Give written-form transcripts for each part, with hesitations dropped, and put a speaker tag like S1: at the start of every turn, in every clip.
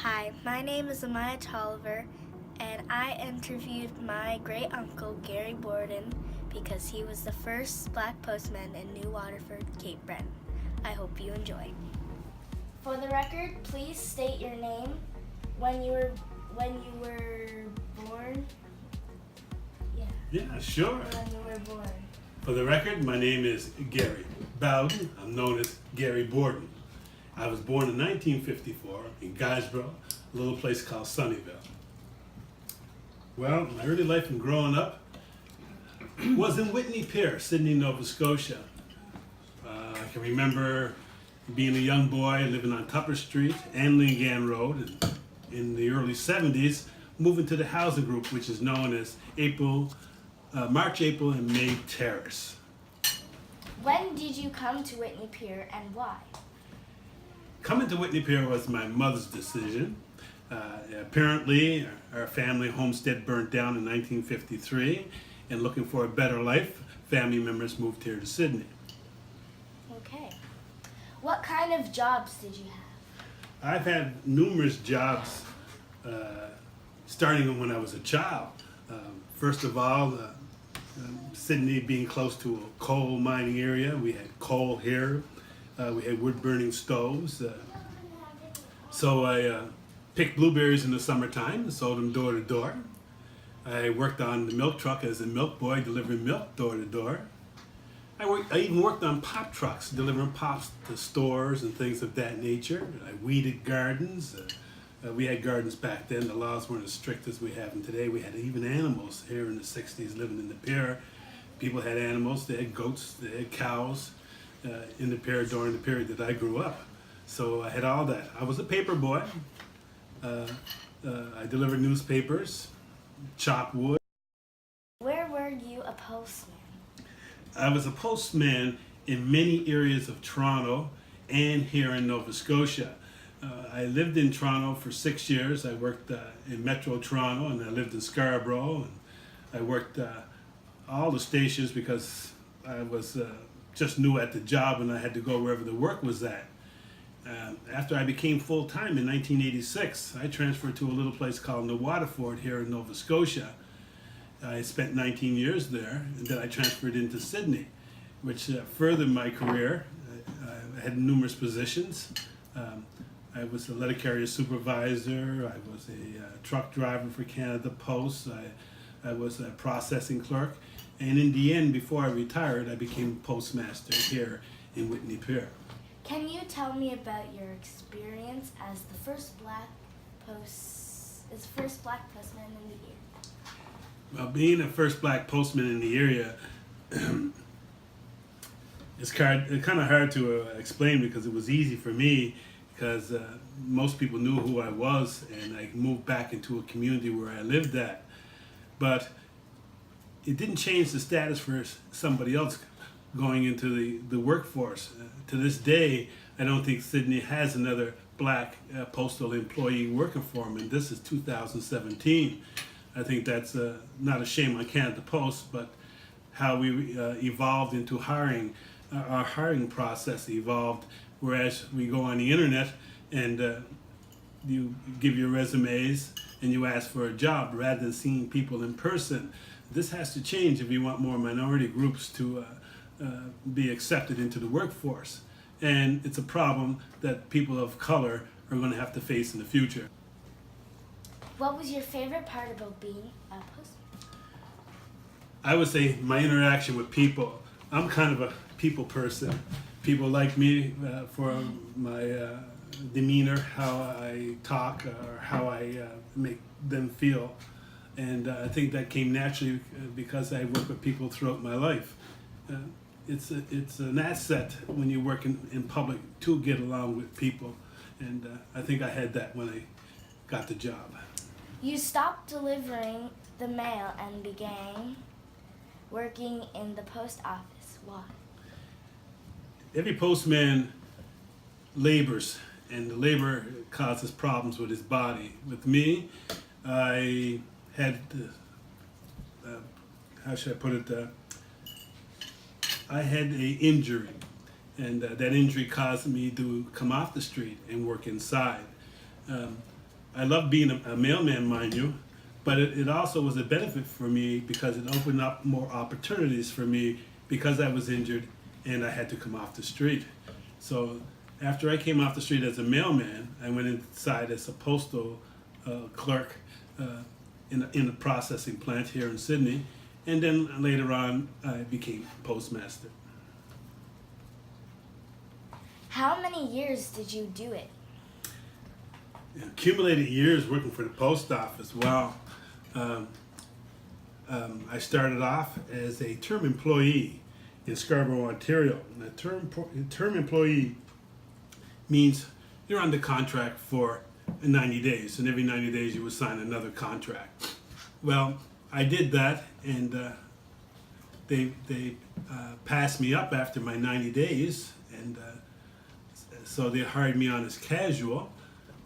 S1: Hi, my name is Amaya Toliver, and I interviewed my great uncle Gary Borden because he was the first black postman in New Waterford, Cape Breton. I hope you enjoy. For the record, please state your name, when you were born.
S2: Yeah, sure.
S1: When you were born.
S2: For the record, my name is Gary Borden. I'm known as Gary Borden. I was born in 1954 in Guysborough, a little place called Sunnyvale. Well, my early life and growing up was in Whitney Pier, Sydney, Nova Scotia. I can remember being a young boy living on Tupper Street and Lingan Road, and in the early 70s, moving to the housing group, which is known as March, April, and May Terrace.
S1: When did you come to Whitney Pier and why?
S2: Coming to Whitney Pier was my mother's decision. Apparently, our family homestead burnt down in 1953, and looking for a better life, family members moved here to Sydney.
S1: Okay. What kind of jobs did you have?
S2: I've had numerous jobs starting when I was a child. First of all, Sydney being close to a coal mining area, we had coal here. We had wood burning stoves. So I picked blueberries in the summertime and sold them door to door. I worked on the milk truck as a milk boy, delivering milk door to door. I even worked on pop trucks, delivering pops to stores and things of that nature. I weeded gardens. We had gardens back then. The laws weren't as strict as we have them today. We had even animals here in the 60s living in the pier. People had animals. They had goats. They had cows in the pier during the period that I grew up. So I had all that. I was a paper boy. I delivered newspapers, chopped wood.
S1: Where were you a postman?
S2: I was a postman in many areas of Toronto and here in Nova Scotia. I lived in Toronto for 6 years. I worked in Metro Toronto, and I lived in Scarborough. And I worked all the stations because I was just new at the job and I had to go wherever the work was at. After I became full-time in 1986, I transferred to a little place called the Waterford here in Nova Scotia. I spent 19 years there, and then I transferred into Sydney, which furthered my career. I had numerous positions. I was a letter carrier supervisor. I was a truck driver for Canada Post. I was a processing clerk. And in the end, before I retired, I became postmaster here in Whitney Pier.
S1: Can you tell me about your experience as the first black postman in the area?
S2: Well, being the first black postman in the area, it's kind of hard to explain because it was easy for me because most people knew who I was, and I moved back into a community where I lived at. But it didn't change the status for somebody else going into the workforce. To this day, I don't think Sydney has another black postal employee working for them, and this is 2017. I think that's not a shame on Canada Post, but how we evolved into hiring. Our hiring process evolved, whereas we go on the internet and you give your resumes and you ask for a job rather than seeing people in person. This has to change if we want more minority groups to be accepted into the workforce. And it's a problem that people of color are going to have to face in the future.
S1: What was your favorite part about being a postman?
S2: I would say my interaction with people. I'm kind of a people person. People like me for my demeanor, how I talk, or how I make them feel. And I think that came naturally because I work with people throughout my life. It's an asset when you work in public to get along with people. And I think I had that when I got the job.
S1: You stopped delivering the mail and began working in the post office. Why?
S2: Every postman labors, and the labor causes problems with his body. With me, I had, how should I put it, I had an injury, and that injury caused me to come off the street and work inside. I love being a mailman, mind you, but it also was a benefit for me because it opened up more opportunities for me because I was injured and I had to come off the street. So after I came off the street as a mailman, I went inside as a postal clerk in a processing plant here in Sydney, and then later on I became postmaster.
S1: How many years did you do it?
S2: Accumulated years working for the post office. Well, I started off as a term employee in Scarborough, Ontario. And a term employee means you're under contract for 90 days, and every 90 days you would sign another contract. Well, I did that, and they passed me up after my 90 days, and so they hired me on as casual.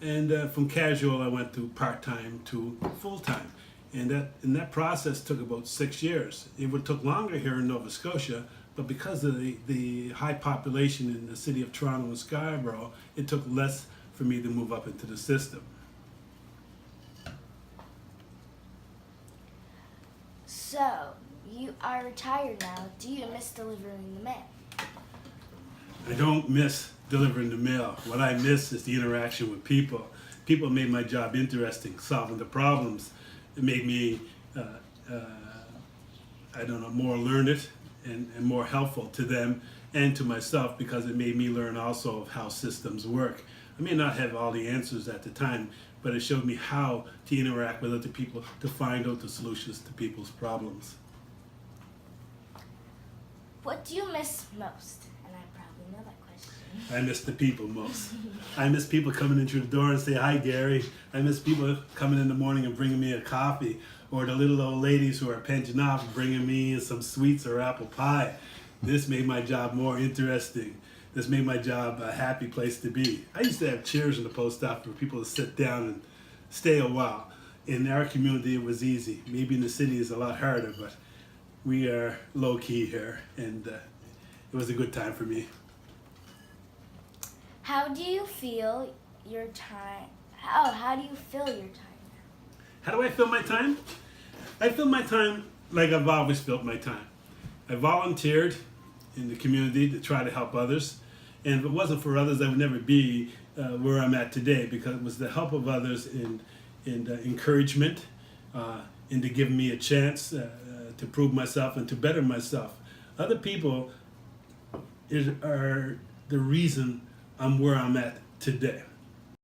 S2: And from casual, I went to part-time to full-time. And that process took about 6 years. It would took longer here in Nova Scotia, but because of the high population in the city of Toronto and Scarborough, it took less for me to move up into the system.
S1: So, you are retired now. Do you miss delivering the mail?
S2: I don't miss delivering the mail. What I miss is the interaction with people. People made my job interesting, solving the problems. It made me, more learned and more helpful to them and to myself because it made me learn also of how systems work. I may not have all the answers at the time, but it showed me how to interact with other people to find out the solutions to people's problems.
S1: What do you miss most? And I probably know that question.
S2: I miss the people most. I miss people coming in through the door and say, "Hi, Gary." I miss people coming in the morning and bringing me a coffee, or the little old ladies who are pension off bringing me some sweets or apple pie. This made my job more interesting. This made my job a happy place to be. I used to have chairs in the post office for people to sit down and stay a while. In our community, it was easy. Maybe in the city it's a lot harder, but we are low key here, and it was a good time for me.
S1: How do you feel your time? How do you fill your time now?
S2: How do I fill my time? I fill my time like I've always filled my time. I volunteered in the community to try to help others, and if it wasn't for others, I would never be where I'm at today, because it was the help of others and encouragement, and to give me a chance to prove myself and to better myself. Other people are the reason I'm where I'm at today.